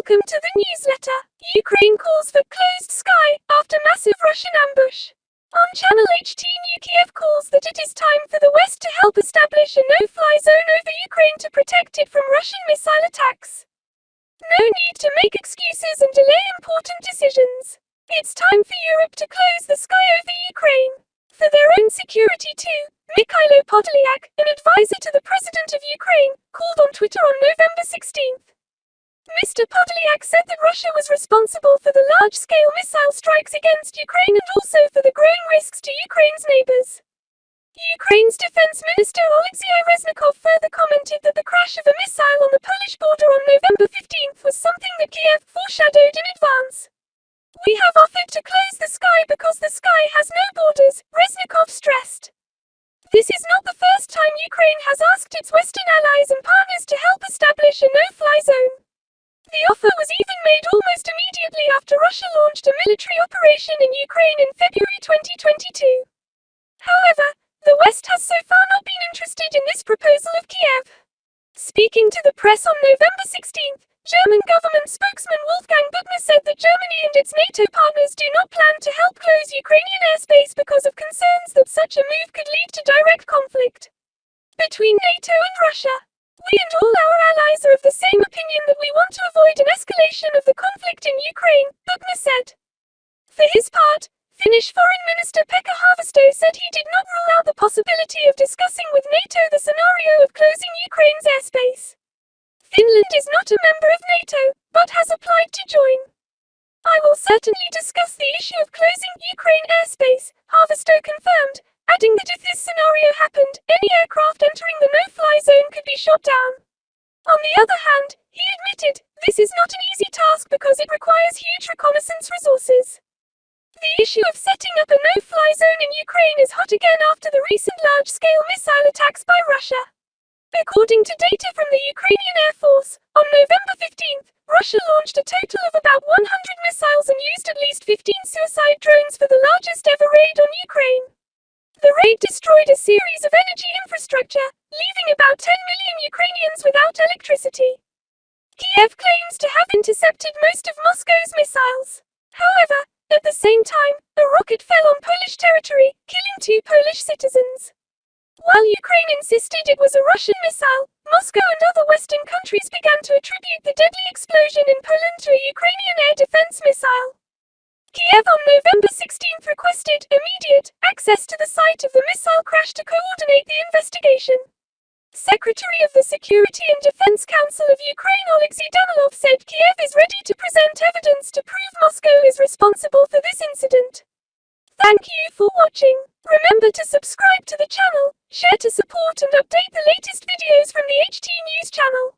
Welcome to the newsletter. Ukraine calls for closed sky after massive Russian ambush. On Channel HT New, Kiev calls that it is time for the West to help establish a no-fly zone over Ukraine to protect it from Russian missile attacks. No need to make excuses and delay important decisions. It's time for Europe to close the sky over Ukraine. For their own security too, Mikhailo Podolyak, an advisor to the President of Ukraine, called on Twitter on November 16th. Mr. Podolyak said that Russia was responsible for the large-scale missile strikes against Ukraine and also for the growing risks to Ukraine's neighbors. Ukraine's Defense Minister Oleksii Reznikov further commented that the crash of a missile on the Polish border on November 15th was something that Kiev foreshadowed in advance. We have offered to close the sky because the sky has no borders, Reznikov stressed. This is not the first time Ukraine has asked its Western allies and partners to help establish a no-fly zone. The offer was even made almost immediately after Russia launched a military operation in Ukraine in February 2022. However, the West has so far not been interested in this proposal of Kiev. Speaking to the press on November 16th, German government spokesman Wolfgang Büchner said that Germany and its NATO partners do not plan to help close Ukrainian airspace because of concerns that such a move could lead to direct conflict between NATO and Russia. We and all our allies are of the same opinion that we want to avoid an escalation of the conflict in Ukraine, Büchner said. For his part, Finnish Foreign Minister Pekka Haavisto said he did not rule out the possibility of discussing with NATO the scenario of closing Ukraine's airspace. Finland is not a member of NATO, but has applied to join. I will certainly discuss the issue of closing Ukraine airspace, Haavisto confirmed, adding that if this scenario happened, any aircraft entering the no-fly zone could be shot down. On the other hand, he admitted, this is not an easy task because it requires huge reconnaissance resources. The issue of setting up a no-fly zone in Ukraine is hot again after the recent large-scale missile attacks by Russia. According to data from the Ukrainian Air Force, on November 15th, Russia launched a total of about 100 missiles and used at least 15 suicide drones for the largest ever raid on Ukraine. The raid destroyed a series of energy infrastructure, leaving about 10 million Ukrainians without electricity. Kiev claims to have intercepted most of Moscow's missiles. However, at the same time, a rocket fell on Polish territory, killing 2 Polish citizens. While Ukraine insisted it was a Russian missile, Moscow and other Western countries began to attribute the deadly explosion in Poland to a Ukrainian air defense missile. Kiev on November 16th requested immediate access to the site of the missile crash to coordinate the investigation. Secretary of the Security and Defense Council of Ukraine Oleksii Reznikov said Kiev is ready to present evidence to prove Moscow is responsible for this incident. Thank you for watching. Remember to subscribe to the channel, share to support and update the latest videos from the HT News channel.